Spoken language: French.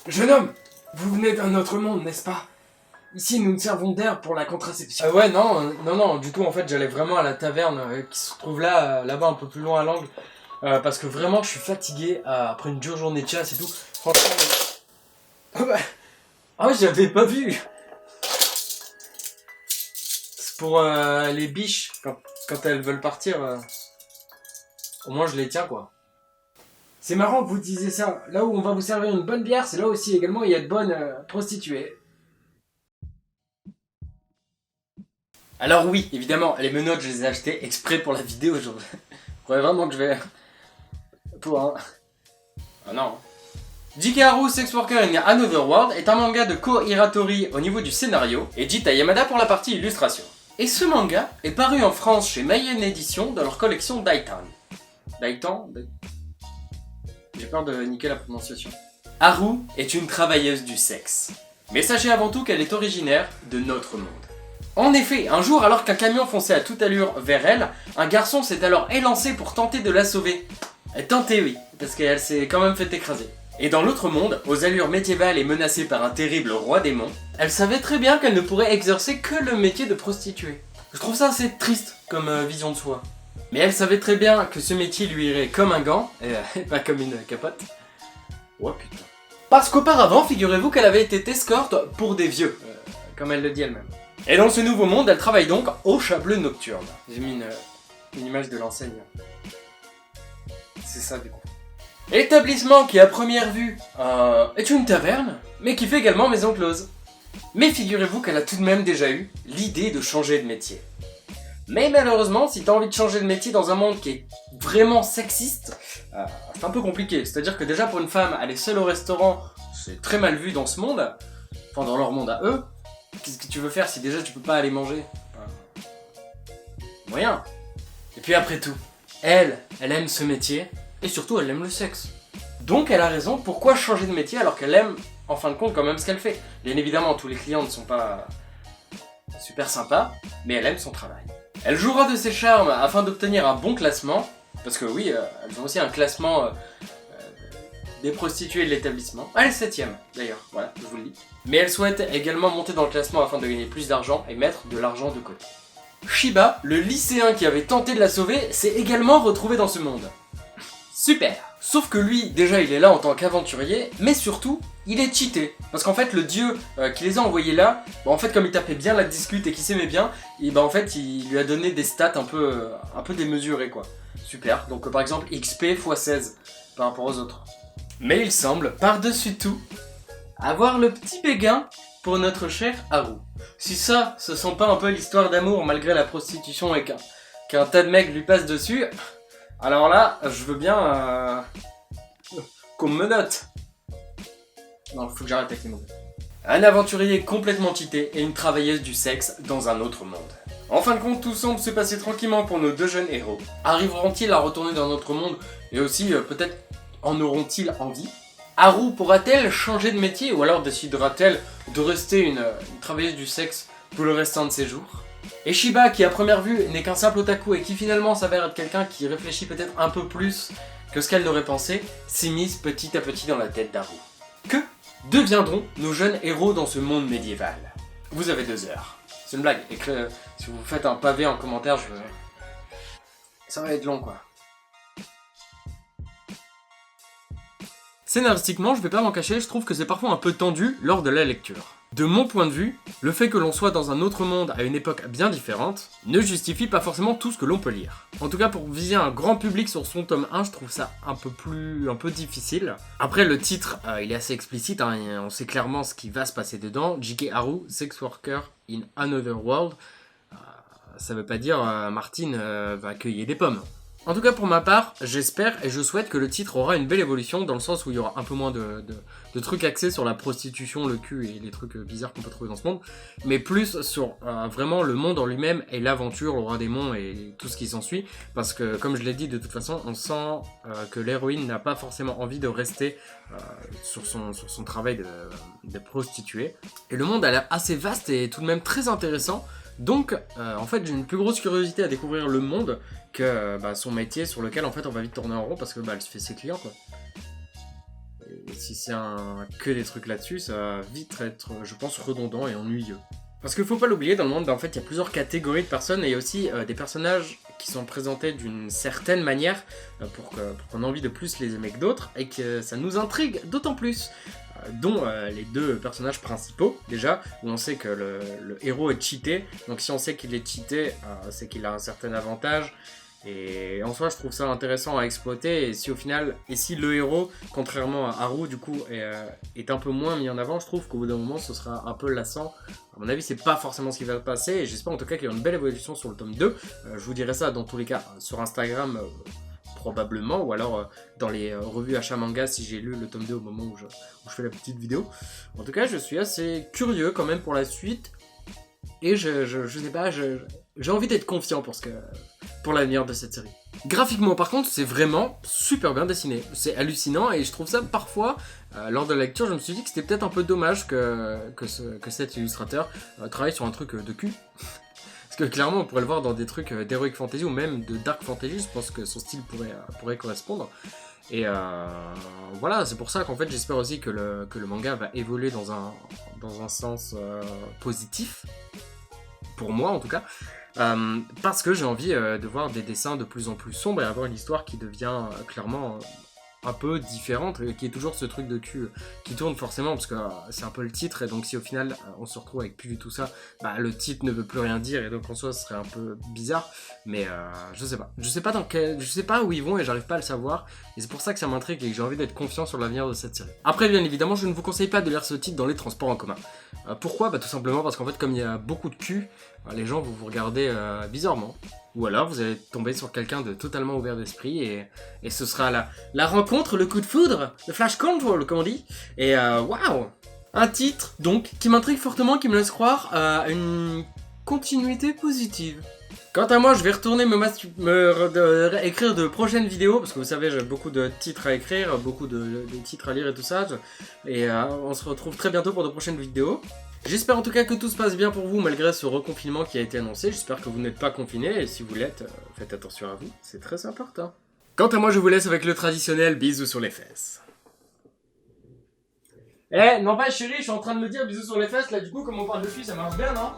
Jeune homme, vous venez d'un autre monde, n'est-ce pas? Ici, nous ne servons d'air pour la contraception. Ouais, non, du tout, en fait, j'allais vraiment à la taverne qui se trouve là-bas, un peu plus loin à l'angle, parce que vraiment, je suis fatigué après une dure journée de chasse et tout. Franchement... Ah, j'avais pas vu. C'est pour les biches, quand elles veulent partir, au moins je les tiens, quoi. C'est marrant que vous disiez ça. Là où on va vous servir une bonne bière, c'est là aussi également il y a de bonnes prostituées. Alors oui, évidemment, les menottes, je les ai achetées exprès pour la vidéo aujourd'hui. Vous croyez vraiment que je vais... Pour un... Ah non. Jikaharu Sex Worker in Another World est un manga de Ko Hiratori au niveau du scénario et Jita Yamada pour la partie illustration. Et ce manga est paru en France chez Mayen Edition dans leur collection Daitan. Daitan? J'ai peur de niquer la prononciation. Haru est une travailleuse du sexe. Mais sachez avant tout qu'elle est originaire de notre monde. En effet, un jour, alors qu'un camion fonçait à toute allure vers elle, un garçon s'est alors élancé pour tenter de la sauver. Tenter, oui, parce qu'elle s'est quand même fait écraser. Et dans l'autre monde, aux allures médiévales et menacée par un terrible roi démon, elle savait très bien qu'elle ne pourrait exercer que le métier de prostituée. Je trouve ça assez triste comme vision de soi. Mais elle savait très bien que ce métier lui irait comme un gant, et pas comme une capote. Oh putain. Parce qu'auparavant, figurez-vous qu'elle avait été escorte pour des vieux, comme elle le dit elle-même. Et dans ce nouveau monde, elle travaille donc au chat bleu nocturne. J'ai mis une image de l'enseigne. C'est ça du coup. Établissement qui à première vue est une taverne, mais qui fait également maison close. Mais figurez-vous qu'elle a tout de même déjà eu l'idée de changer de métier. Mais malheureusement, si t'as envie de changer de métier dans un monde qui est vraiment sexiste, c'est un peu compliqué. C'est-à-dire que déjà pour une femme, aller seule au restaurant, c'est très mal vu dans ce monde, enfin dans leur monde à eux. Qu'est-ce que tu veux faire si déjà tu peux pas aller manger? Moyen. Et puis après tout, elle aime ce métier, et surtout elle aime le sexe. Donc elle a raison, pourquoi changer de métier alors qu'elle aime en fin de compte quand même ce qu'elle fait? Bien évidemment, tous les clients ne sont pas super sympas, mais elle aime son travail. Elle jouera de ses charmes afin d'obtenir un bon classement, parce que oui, elles ont aussi un classement des prostituées de l'établissement. Elle est 7ème d'ailleurs, voilà, je vous le dis. Mais elle souhaite également monter dans le classement afin de gagner plus d'argent et mettre de l'argent de côté. Shiba, le lycéen qui avait tenté de la sauver, s'est également retrouvé dans ce monde. Super! Sauf que lui, déjà il est là en tant qu'aventurier, mais surtout, il est cheaté. Parce qu'en fait, le dieu qui les a envoyés là, en fait comme il tapait bien la discute et qu'il s'aimait bien, et en fait il lui a donné des stats un peu démesurées quoi. Super, donc par exemple XP x 16 par rapport aux autres. Mais il semble, par-dessus tout, avoir le petit béguin pour notre cher Haru. Si ça, ce sent pas un peu l'histoire d'amour malgré la prostitution et qu'un tas de mecs lui passent dessus, alors là, je veux bien qu'on me note. Non, faut que j'arrête avec les mots. Un aventurier complètement cheaté et une travailleuse du sexe dans un autre monde. En fin de compte, tout semble se passer tranquillement pour nos deux jeunes héros. Arriveront-ils à retourner dans notre monde et aussi peut-être en auront-ils envie? Haru pourra-t-elle changer de métier ou alors décidera-t-elle de rester une travailleuse du sexe pour le restant de ses jours? Et Shiba, qui à première vue n'est qu'un simple otaku et qui finalement s'avère être quelqu'un qui réfléchit peut-être un peu plus que ce qu'elle n'aurait pensé, s'immisce petit à petit dans la tête d'Haru. Que deviendront nos jeunes héros dans ce monde médiéval? Vous avez 2 heures. C'est une blague. Si vous faites un pavé en commentaire, ça va être long quoi. Scénaristiquement, je vais pas m'en cacher, je trouve que c'est parfois un peu tendu lors de la lecture. De mon point de vue, le fait que l'on soit dans un autre monde à une époque bien différente ne justifie pas forcément tout ce que l'on peut lire. En tout cas, pour viser un grand public sur son tome 1, je trouve ça un peu difficile. Après, le titre, il est assez explicite, hein, on sait clairement ce qui va se passer dedans. Jikaharu, Sex Worker in Another World. Ça veut pas dire Martine va cueillir des pommes. En tout cas pour ma part, j'espère et je souhaite que le titre aura une belle évolution dans le sens où il y aura un peu moins de trucs axés sur la prostitution, le cul et les trucs bizarres qu'on peut trouver dans ce monde, mais plus sur vraiment le monde en lui-même et l'aventure, le roi démon et tout ce qui s'ensuit, parce que comme je l'ai dit de toute façon, on sent que l'héroïne n'a pas forcément envie de rester sur son travail de prostituée. Et le monde a l'air assez vaste et tout de même très intéressant. Donc, en fait, j'ai une plus grosse curiosité à découvrir le monde que son métier sur lequel, en fait, on va vite tourner en rond parce que elle se fait ses clients, quoi. Et si c'est que des trucs là-dessus, ça va vite être, je pense, redondant et ennuyeux. Parce qu'il faut pas l'oublier, dans le monde, en fait, il y a plusieurs catégories de personnes et il y a aussi des personnages qui sont présentés d'une certaine manière pour qu'on ait envie de plus les aimer que d'autres et que ça nous intrigue d'autant plus. Dont les deux personnages principaux, déjà, où on sait que le héros est cheaté. Donc si on sait qu'il est cheaté, c'est qu'il a un certain avantage. Et en soi, je trouve ça intéressant à exploiter. Et si au final, si le héros, contrairement à Haru, du coup, est un peu moins mis en avant, je trouve qu'au bout d'un moment, ce sera un peu lassant. À mon avis, c'est pas forcément ce qui va se passer. Et j'espère en tout cas qu'il y aura une belle évolution sur le tome 2. Je vous dirai ça dans tous les cas sur Instagram. Probablement, ou alors dans les revues achat manga si j'ai lu le tome 2 au moment où je fais la petite vidéo. En tout cas, je suis assez curieux quand même pour la suite, et je sais pas, j'ai envie d'être confiant pour l'avenir de cette série. Graphiquement par contre, c'est vraiment super bien dessiné, c'est hallucinant, et je trouve ça parfois, lors de la lecture, je me suis dit que c'était peut-être un peu dommage que cet illustrateur travaille sur un truc de cul. Parce que clairement, on pourrait le voir dans des trucs d'heroic fantasy ou même de dark fantasy, je pense que son style pourrait correspondre. Et voilà, c'est pour ça qu'en fait, j'espère aussi que le manga va évoluer dans un sens positif, pour moi en tout cas, parce que j'ai envie de voir des dessins de plus en plus sombres et avoir une histoire qui devient clairement un peu différente, qui est toujours ce truc de cul qui tourne forcément, parce que c'est un peu le titre, et donc si au final on se retrouve avec plus du tout ça, le titre ne veut plus rien dire, et donc en soi ce serait un peu bizarre, mais je sais pas où ils vont, et j'arrive pas à le savoir, et c'est pour ça que ça m'intrigue et que j'ai envie d'être confiant sur l'avenir de cette série. Après, bien évidemment, je ne vous conseille pas de lire ce titre dans les transports en commun. Pourquoi ? Tout simplement parce qu'en fait, comme il y a beaucoup de cul, les gens vont vous regarder bizarrement. Ou alors vous allez tomber sur quelqu'un de totalement ouvert d'esprit, et ce sera la rencontre, le coup de foudre, le flash control comme on dit. Et waouh, un titre donc qui m'intrigue fortement, qui me laisse croire à une continuité positive. Quant à moi, je vais retourner écrire de prochaines vidéos, parce que vous savez, j'ai beaucoup de titres à écrire, beaucoup de titres à lire et tout ça. Et on se retrouve très bientôt pour de prochaines vidéos. J'espère en tout cas que tout se passe bien pour vous malgré ce reconfinement qui a été annoncé. J'espère que vous n'êtes pas confinés, et si vous l'êtes, faites attention à vous, c'est très important. Quant à moi, je vous laisse avec le traditionnel bisous sur les fesses. Non pas chérie, je suis en train de me dire bisous sur les fesses, là du coup comme on parle de cul ça marche bien, non ?